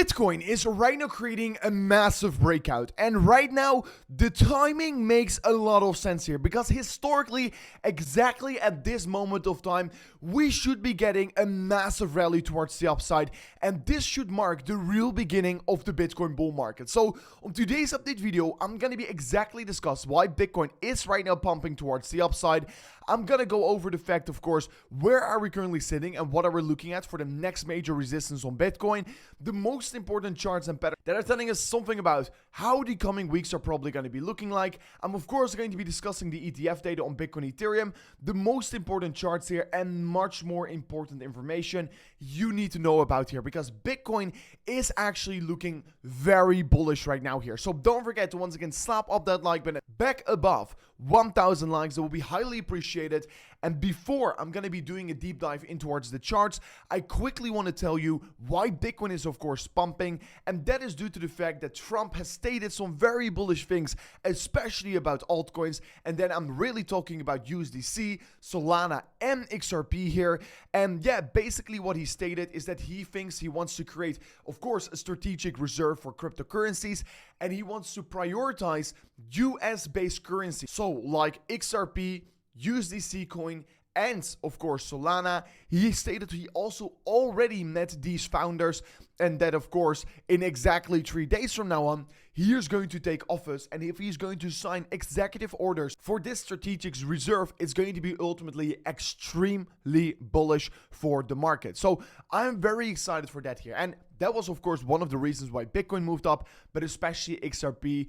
Bitcoin is right now creating a massive breakout, and right now the timing makes a lot of sense here because historically, exactly at this moment of time, we should be getting a massive rally towards the upside, and this should mark the real beginning of the Bitcoin bull market. So on today's update video, I'm gonna be exactly discuss why Bitcoin is right now pumping towards the upside. I'm gonna go over the fact, of course, where are we currently sitting and what are we looking at for the next major resistance on Bitcoin, the most important charts and patterns that are telling us something about how the coming weeks are probably going to be looking like. I'm of course going to be discussing the ETF data on Bitcoin Ethereum, the most important charts here, and much more important information you need to know about here because Bitcoin is actually looking very bullish right now here. So don't forget to once again slap up that like button back above 1,000 likes. That will be highly appreciated. And before I'm going to be doing a deep dive in towards the charts, I quickly want to tell you why Bitcoin is of course pumping, and that is due to the fact that Trump has stated some very bullish things, especially about altcoins, and then I'm really talking about USDC, Solana, and XRP here. And yeah, basically what he stated is that he thinks he wants to create, of course, a strategic reserve for cryptocurrencies, and he wants to prioritize US-based currency, so like XRP, USDC coin, and of course Solana. He stated he also already met these founders, and that of course in exactly 3 days from now on he is going to take office, and if he's going to sign executive orders for this strategic reserve, it's going to be ultimately extremely bullish for the market. So I'm very excited for that here, and that was of course one of the reasons why Bitcoin moved up, but especially XRP,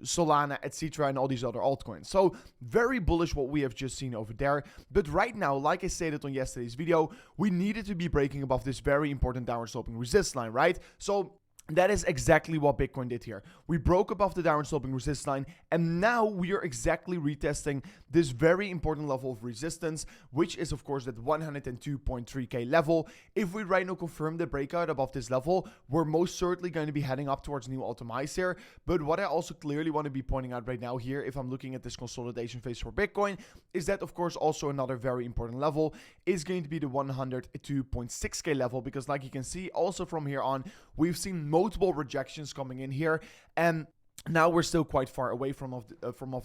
Solana, etc., and all these other altcoins. So very bullish what we have just seen over there. But right now, like I stated on yesterday's video, we needed to be breaking above this very important downward sloping resistance line, right? So that is exactly what Bitcoin did here. We broke above the downward sloping resistance line, and now we are exactly retesting this very important level of resistance, which is of course that 102.3k level. If we right now confirm the breakout above this level, we're most certainly going to be heading up towards new all-time highs here. But what I also clearly want to be pointing out right now here, if I'm looking at this consolidation phase for Bitcoin, is that of course also another very important level is going to be the 102.6k level, because like you can see also from here on, we've seen multiple rejections coming in here, and now we're still quite far away from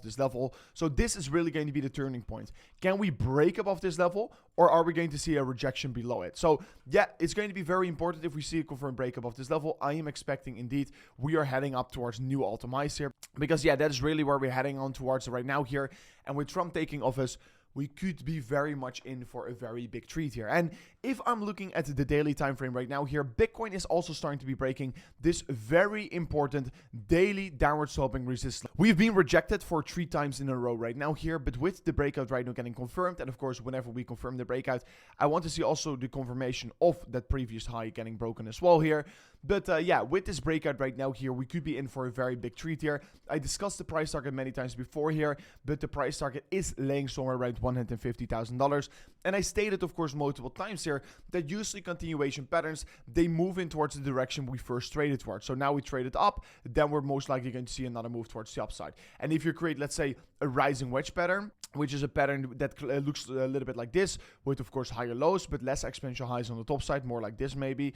this level. So this is really going to be the turning point. Can we break above this level, or are we going to see a rejection below it? So yeah, it's going to be very important if we see a confirmed break above this level. I am expecting indeed we are heading up towards new all-time highs here, because yeah, that is really where we're heading on towards right now here. And with Trump taking office, we could be very much in for a very big treat here. And if I'm looking at the daily time frame right now here, Bitcoin is also starting to be breaking this very important daily downward sloping resistance. We've been rejected for 3 times in a row right now here, but with the breakout right now getting confirmed, and of course whenever we confirm the breakout, I want to see also the confirmation of that previous high getting broken as well here. But yeah, with this breakout right now here, we could be in for a very big treat here. I discussed the price target many times before here, but the price target is laying somewhere around $150,000. And I stated, of course, multiple times here that usually continuation patterns, they move in towards the direction we first traded towards. So now we traded up, then we're most likely going to see another move towards the upside. And if you create, let's say, a rising wedge pattern, which is a pattern that looks a little bit like this, with of course higher lows, but less exponential highs on the top side, more like this maybe,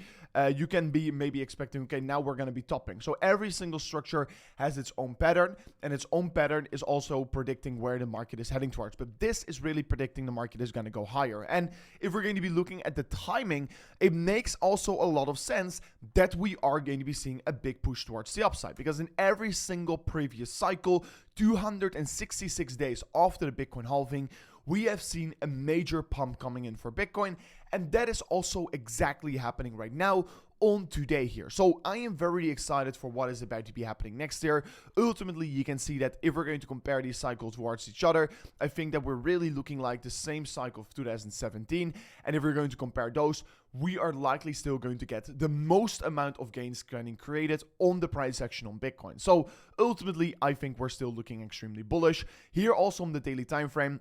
you can be maybe expecting, okay, now we're going to be topping. So every single structure has its own pattern, and its own pattern is also predicting where the market is heading towards. But this is really predicting the market is going to go higher. And if we're going to be looking at the timing, it makes also a lot of sense that we are going to be seeing a big push towards the upside, because in every single previous cycle, 266 days after the Bitcoin halving, we have seen a major pump coming in for Bitcoin, and that is also exactly happening right now on today here. So I am very excited for what is about to be happening next year. Ultimately, you can see that if we're going to compare these cycles towards each other, I think that we're really looking like the same cycle of 2017. And if we're going to compare those, we are likely still going to get the most amount of gains getting created on the price action on Bitcoin. So ultimately, I think we're still looking extremely bullish. Here also on the daily time frame,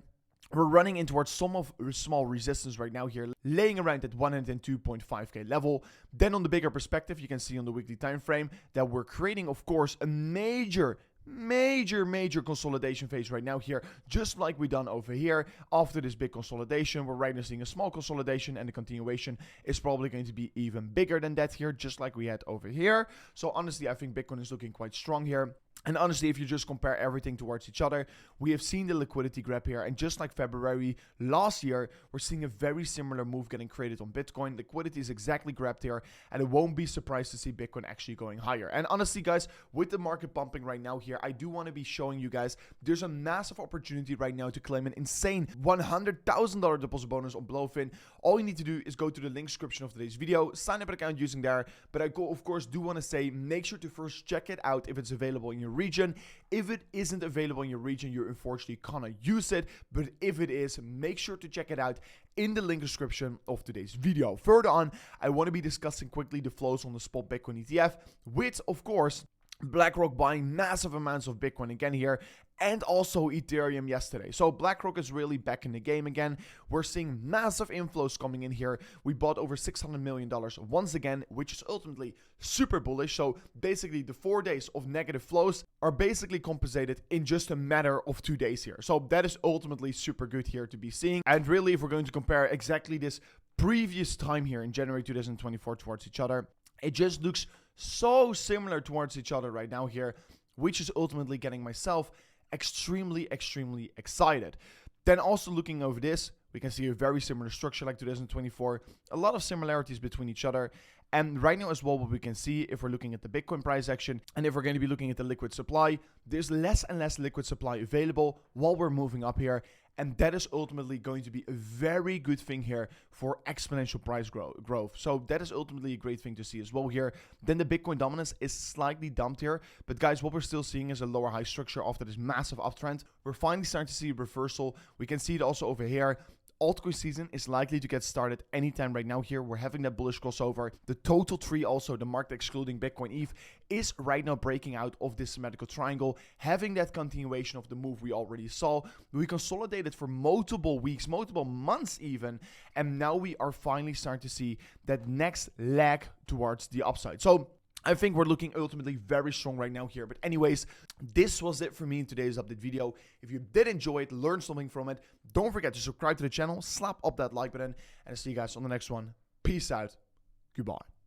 we're running in towards some of small resistance right now here, laying around at 102.5k level. Then on the bigger perspective, you can see on the weekly time frame that we're creating, of course, a major major consolidation phase right now here, just like we done over here. After this big consolidation, we're right now seeing a small consolidation, and the continuation is probably going to be even bigger than that here, just like we had over here. So honestly, I think Bitcoin is looking quite strong here. And honestly, if you just compare everything towards each other, we have seen the liquidity grab here. And just like February last year, we're seeing a very similar move getting created on Bitcoin. Liquidity is exactly grabbed here, and it won't be surprised to see Bitcoin actually going higher. And honestly, guys, with the market pumping right now here, I do want to be showing you guys there's a massive opportunity right now to claim an insane $100,000 deposit bonus on Blofin. All you need to do is go to the link description of today's video, sign up an account using there. But I of course do want to say, make sure to first check it out if it's available in your region. If it isn't available in your region, you unfortunately cannot use it. But if it is, make sure to check it out in the link description of today's video. Further on, I want to be discussing quickly the flows on the spot Bitcoin ETF, with, of course, BlackRock buying massive amounts of Bitcoin again here, and also Ethereum yesterday. So BlackRock is really back in the game again. We're seeing massive inflows coming in here. We bought over $600 million once again, which is ultimately super bullish. So basically the 4 days of negative flows are basically compensated in just a matter of 2 days here. So that is ultimately super good here to be seeing. And really, if we're going to compare exactly this previous time here in January 2024 towards each other, it just looks so similar towards each other right now here, which is ultimately getting myself extremely excited. Then also looking over this, we can see a very similar structure like 2024, a lot of similarities between each other. And right now as well, what we can see, if we're looking at the Bitcoin price action, and if we're going to be looking at the liquid supply, there's less and less liquid supply available while we're moving up here. And that is ultimately going to be a very good thing here for exponential price growth. So that is ultimately a great thing to see as well here. Then the Bitcoin dominance is slightly dumped here. But guys, what we're still seeing is a lower high structure after this massive uptrend. We're finally starting to see a reversal. We can see it also over here. Altcoin season is likely to get started anytime right now here. We're having that bullish crossover. The total tree also, the market excluding Bitcoin ETH, is right now breaking out of this symmetrical triangle, having that continuation of the move we already saw. We consolidated for multiple weeks, multiple months even, and now we are finally starting to see that next leg towards the upside. So I think we're looking ultimately very strong right now here. But anyways, this was it for me in today's update video. If you did enjoy it, learn something from it, don't forget to subscribe to the channel, slap up that like button, and I'll see you guys on the next one. Peace out. Goodbye.